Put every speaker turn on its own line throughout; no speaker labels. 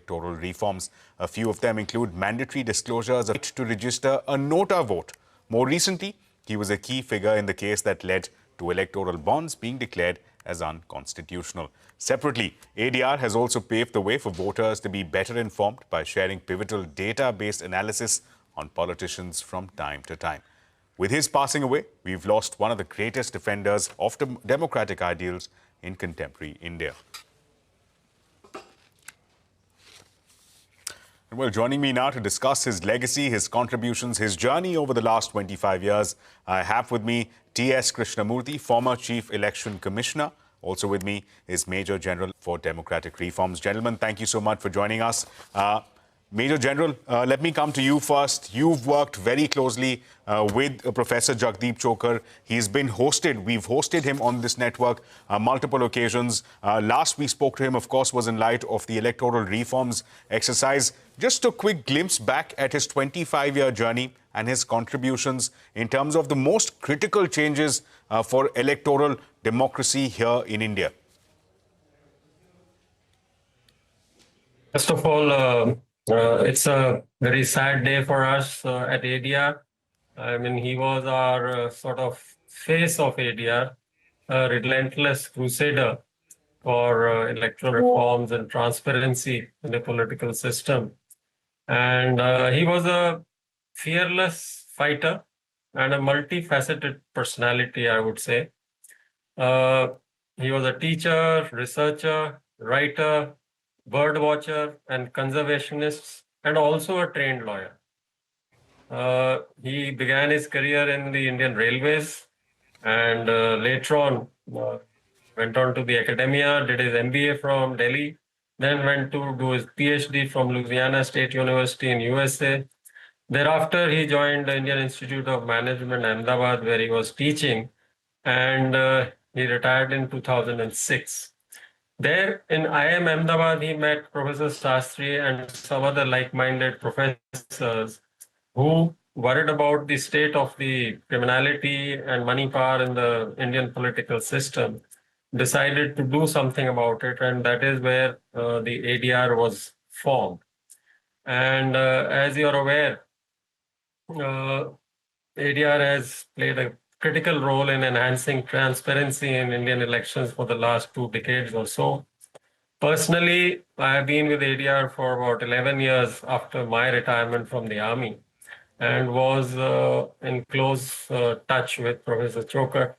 electoral reforms. A few of them include mandatory disclosures, a right to register a nota vote. More recently, he was a key figure in the case that led to electoral bonds being declared as unconstitutional. Separately, ADR has also paved the way for voters to be better informed by sharing pivotal data-based analysis on politicians from time to time. With his passing away, we've lost one of the greatest defenders of democratic ideals in contemporary India. Well, joining me now to discuss his legacy, his contributions, his journey over the last 25 years, I have with me T.S. Krishnamurthy, former Chief Election Commissioner. Also with me is Major General for Democratic Reforms. Gentlemen, thank you so much for joining us. Major General, let me come to you first. You've worked very closely with Professor Jagdeep Chhokar. He's been hosted. We've hosted him on this network multiple occasions. Last we spoke to him, of course, was in light of the electoral reforms exercise. Just a quick glimpse back at his 25-year journey and his contributions in terms of the most critical changes for electoral democracy here in India.
First of all, it's a very sad day for us at ADR. I mean, he was our sort of face of ADR, a relentless crusader for electoral reforms and transparency in the political system. And he was a fearless fighter and a multifaceted personality, I would say. He was a teacher, researcher, writer, bird watcher and conservationist, and also a trained lawyer. He began his career in the Indian Railways and later on went on to the academia, did his MBA from Delhi, then went to do his PhD from Louisiana State University in USA. Thereafter, he joined the Indian Institute of Management, Ahmedabad, where he was teaching, and he retired in 2006. There in IIM Ahmedabad, he met Professor Shastri and some other like-minded professors who worried about the state of the criminality and money power in the Indian political system, decided to do something about it, and that is where the ADR was formed. And as you're aware, ADR has played a critical role in enhancing transparency in Indian elections for the last 2 decades or so. Personally, I have been with ADR for about 11 years after my retirement from the army and was in close touch with Professor Chhokar.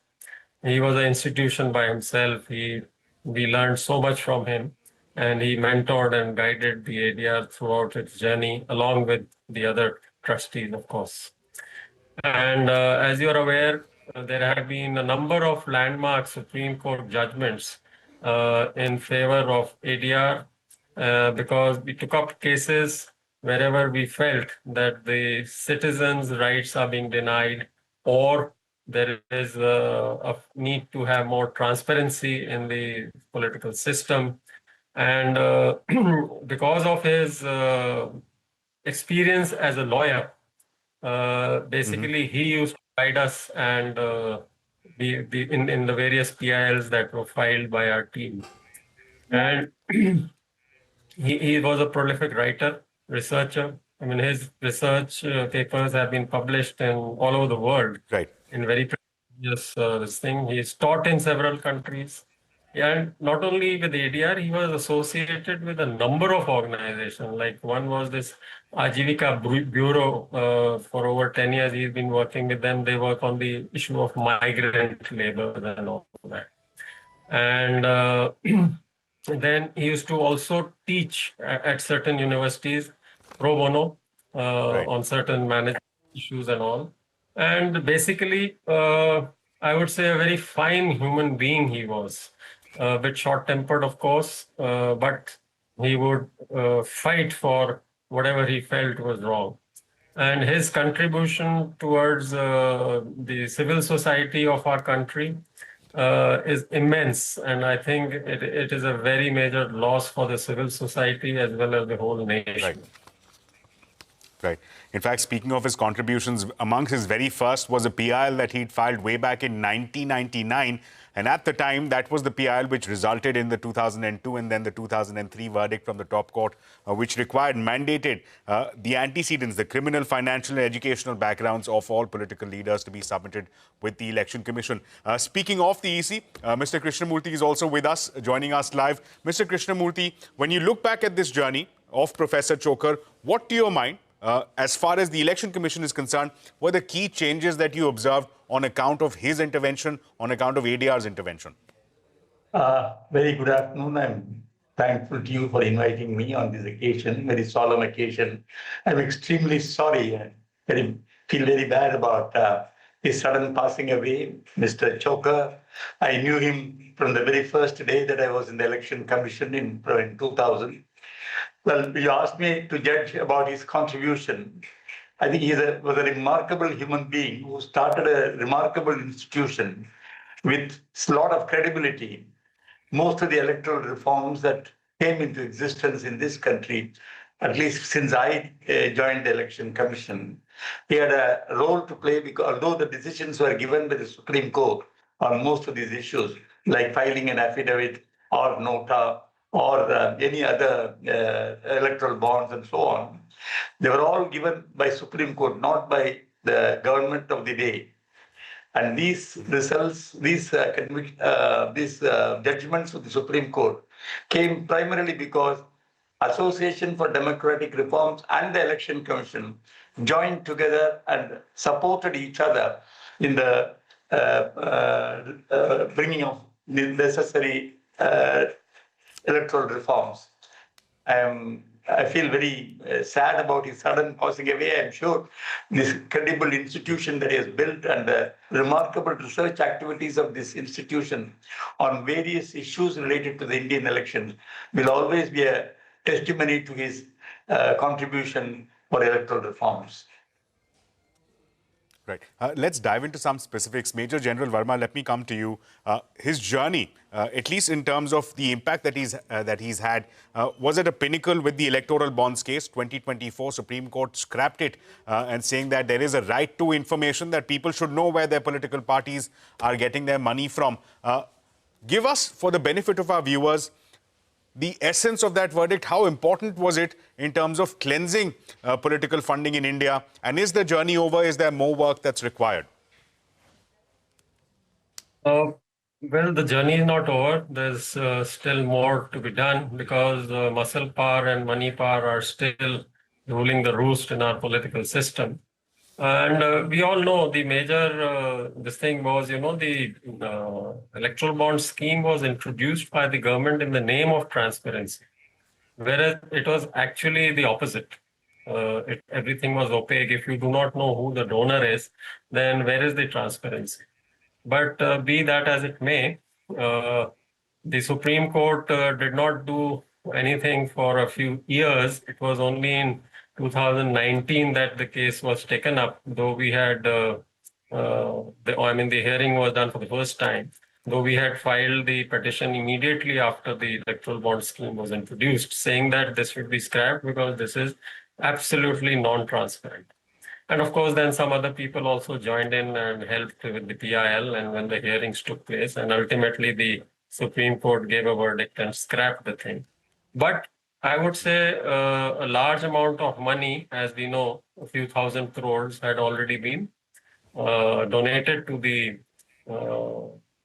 He was an institution by himself. We learned so much from him, and he mentored and guided the ADR throughout its journey, along with the other trustees, of course. And as you're aware, there have been a number of landmark Supreme Court judgments in favor of ADR because we took up cases wherever we felt that the citizens' rights are being denied or there is a need to have more transparency in the political system. And because of his experience as a lawyer, basically he used to guide us and in the various PILs that were filed by our team. And he was a prolific writer, researcher. I mean, his research papers have been published in all over the world.
Right.
In very prestigious this thing. He's taught in several countries. And not only with ADR, he was associated with a number of organizations. Like one was this Ajivika Bureau. For over 10 years, he's been working with them. They work on the issue of migrant labor and all that. And then he used to also teach at certain universities pro bono on certain management issues and all. And basically, I would say a very fine human being he was. A bit short-tempered, of course, but he would fight for whatever he felt was wrong. And his contribution towards the civil society of our country is immense. And I think it is a very major loss for the civil society as well as the whole nation.
Right. In fact, speaking of his contributions, amongst his very first was a PIL that he'd filed way back in 1999 And at the time, that was the PIL which resulted in the 2002 and then the 2003 verdict from the top court, which mandated the antecedents, the criminal, financial, and educational backgrounds of all political leaders to be submitted with the Election Commission. Speaking of the EC, Mr. Krishnamurthy is also with us, joining us live. Mr. Krishnamurthy, when you look back at this journey of Professor Chhokar, what to your mind, as far as the Election Commission is concerned, were the key changes that you observed on account of his intervention, on account of ADR's intervention?
Very good afternoon. I'm thankful to you for inviting me on this occasion, very solemn occasion. I'm extremely sorry and feel very bad about his sudden passing away, Mr. Chhokar. I knew him from the very first day that I was in the Election Commission in 2000. Well, you asked me to judge about his contribution. I think he was a remarkable human being who started a remarkable institution with a lot of credibility. Most of the electoral reforms that came into existence in this country, at least since I joined the Election Commission, he had a role to play because although the decisions were given by the Supreme Court on most of these issues, like filing an affidavit or nota or any other electoral bonds and so on, they were all given by Supreme Court, not by the government of the day. And these results, these judgments of the Supreme Court came primarily because Association for Democratic Reforms and the Election Commission joined together and supported each other in the bringing of the necessary electoral reforms. I feel very sad about his sudden passing away. I'm sure this credible institution that he has built and the remarkable research activities of this institution on various issues related to the Indian elections will always be a testimony to his contribution for electoral reforms.
Right. Let's dive into some specifics. Major General Verma, let me come to you. His journey, at least in terms of the impact that he's had, was at a pinnacle with the electoral bonds case. 2024 Supreme Court scrapped it and saying that there is a right to information, that people should know where their political parties are getting their money from. Give us, for the benefit of our viewers, the essence of that verdict. How important was it in terms of cleansing political funding in India? And is the journey over? Is there more work that's required?
Well, the journey is not over. There's still more to be done because muscle power and money power are still ruling the roost in our political system. And we all know the major, this thing was, the electoral bond scheme was introduced by the government in the name of transparency, whereas it was actually the opposite. Everything was opaque. If you do not know who the donor is, then where is the transparency? But be that as it may, the Supreme Court did not do anything for a few years. It was only in 2019 that the case was taken up, though we had, the hearing was done for the first time, though we had filed the petition immediately after the electoral bond scheme was introduced, saying that this should be scrapped because this is absolutely non-transparent. And of course, then some other people also joined in and helped with the PIL, and when the hearings took place, and ultimately the Supreme Court gave a verdict and scrapped the thing. But I would say a large amount of money, as we know, a few thousand crores had already been donated to the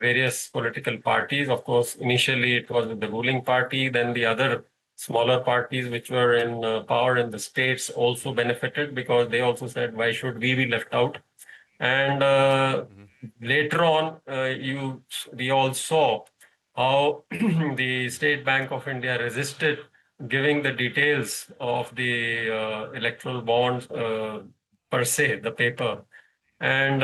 various political parties. Of course, initially it was with the ruling party, then the other smaller parties which were in power in the states also benefited because they also said, why should we be left out? And later on, we all saw how the State Bank of India resisted giving the details of the electoral bonds per se, the paper. And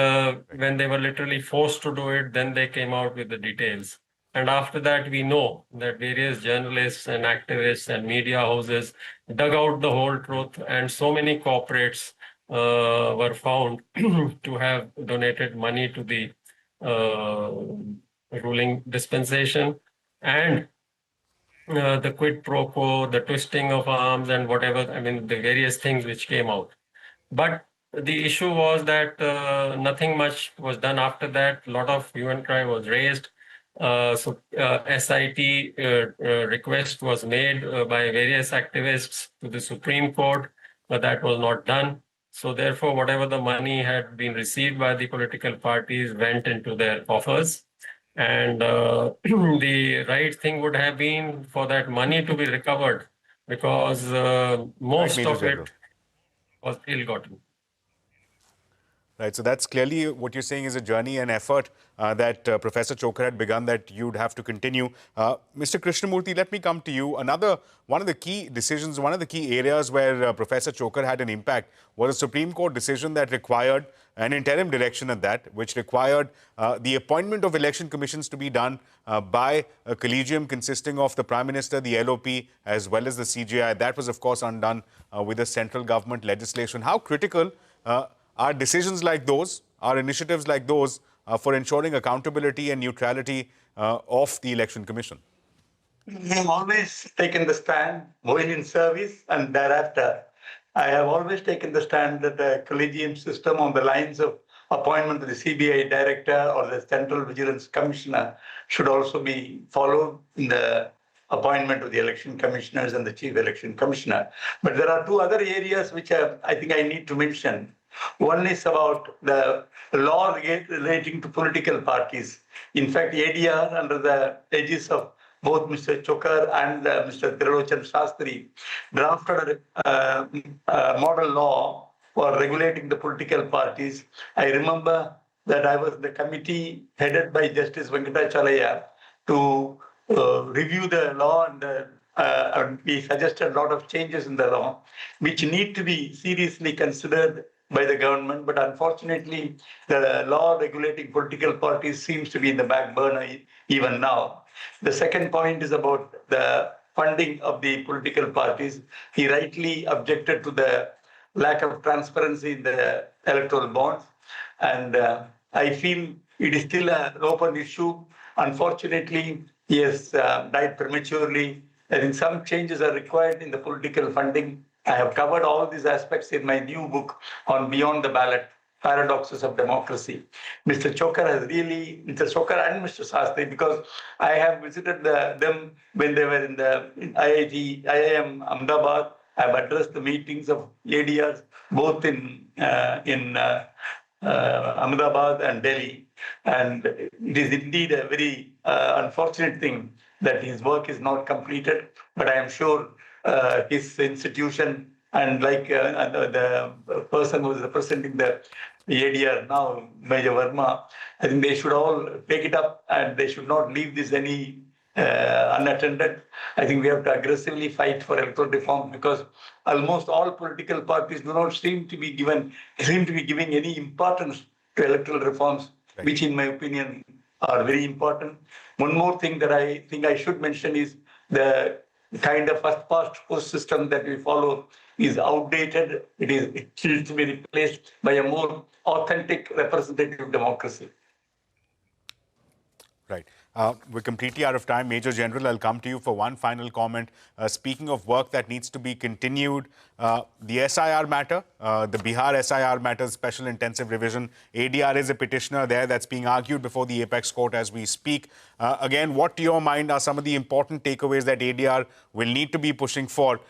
when they were literally forced to do it, then they came out with the details. And after that, we know that various journalists and activists and media houses dug out the whole truth, and so many corporates were found to have donated money to the ruling dispensation. And the quid pro quo, the twisting of arms and whatever, the various things which came out. But the issue was that nothing much was done after that. A lot of hue and cry was raised. SIT request was made by various activists to the Supreme Court, but that was not done. So therefore, whatever the money had been received by the political parties went into their coffers. And the right thing would have been for that money to be recovered, because most
Major
of
General.
it was ill-gotten.
Right, so that's clearly what you're saying is a journey and effort that Professor Chhokar had begun that you'd have to continue. Mr. Krishnamurthy, let me come to you. One of the key decisions, one of the key areas where Professor Chhokar had an impact was a Supreme Court decision that required an interim direction at that, which required the appointment of election commissions to be done by a collegium consisting of the Prime Minister, the LOP, as well as the CJI. That was, of course, undone with the central government legislation. How critical are decisions like those, are initiatives like those for ensuring accountability and neutrality of the Election Commission?
I have always taken the stand, while in service and thereafter. I have always taken the stand that the collegium system on the lines of appointment of the CBI director or the Central Vigilance Commissioner should also be followed in the appointment of the election commissioners and the chief election commissioner. But there are two other areas which I think I need to mention. One is about the law relating to political parties. In fact, ADR, under the aegis of both Mr. Chhokar and Mr. Tirulochan Shastri, drafted a model law for regulating the political parties. I remember that I was in the committee headed by Justice Venkatachalaya to review the law, and we suggested a lot of changes in the law, which need to be seriously considered by the government. But unfortunately, the law regulating political parties seems to be in the back burner even now. The second point is about the funding of the political parties. He rightly objected to the lack of transparency in the electoral bonds. And I feel it is still an open issue. Unfortunately, he has died prematurely. I think some changes are required in the political funding. I have covered all these aspects in my new book on Beyond the Ballot, Paradoxes of Democracy. Mr. Chhokar and Mr. Shastri, because I have visited them when they were in the IIM Ahmedabad. I have addressed the meetings of ADRs both in Ahmedabad and Delhi. And it is indeed a very unfortunate thing that his work is not completed, but I am sure his institution and the person who is representing the ADR now, Major Verma, I think they should all take it up and they should not leave this any unattended. I think we have to aggressively fight for electoral reform, because almost all political parties do not seem to be giving any importance to electoral reforms, right, which in my opinion are very important. One more thing that I think I should mention is the kind of first past post system that we follow is outdated. It needs to be replaced by a more authentic representative democracy.
Right. We're completely out of time. Major General, I'll come to you for one final comment. Speaking of work that needs to be continued, the SIR matter, the Bihar SIR matter, special intensive revision. ADR is a petitioner there that's being argued before the Apex Court as we speak. Again, what to your mind are some of the important takeaways that ADR will need to be pushing for?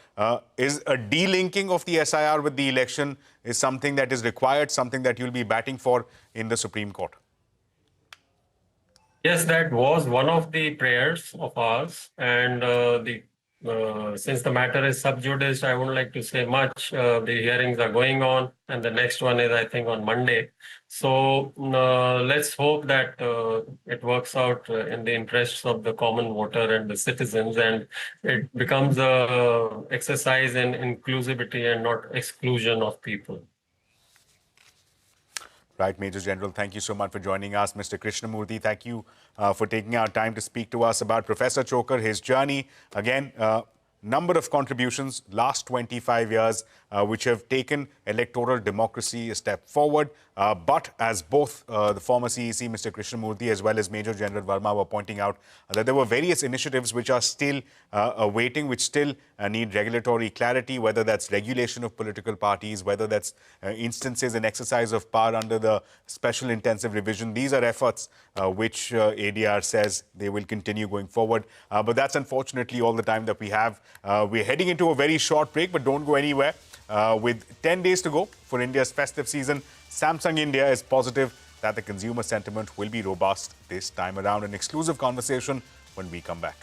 Is a delinking of the SIR with the election is something that is required, something that you'll be batting for in the Supreme Court?
Yes, that was one of the prayers of ours, and since the matter is sub judice, I wouldn't like to say much. The hearings are going on, and the next one is, I think, on Monday. So let's hope that it works out in the interests of the common voter and the citizens, and it becomes a exercise in inclusivity and not exclusion of people.
Right, Major General, thank you so much for joining us. Mr. Krishnamurthy, thank you for taking our time to speak to us about Professor Chhokar, his journey. Again, number of contributions last 25 years, which have taken electoral democracy a step forward. But as both the former CEC, Mr. Krishnamurthy, as well as Major General Verma were pointing out, that there were various initiatives which are still awaiting, which still need regulatory clarity, whether that's regulation of political parties, whether that's instances and exercise of power under the special intensive revision. These are efforts which ADR says they will continue going forward. But that's unfortunately all the time that we have. We're heading into a very short break, but don't go anywhere. With 10 days to go for India's festive season, Samsung India is positive that the consumer sentiment will be robust this time around. An exclusive conversation when we come back.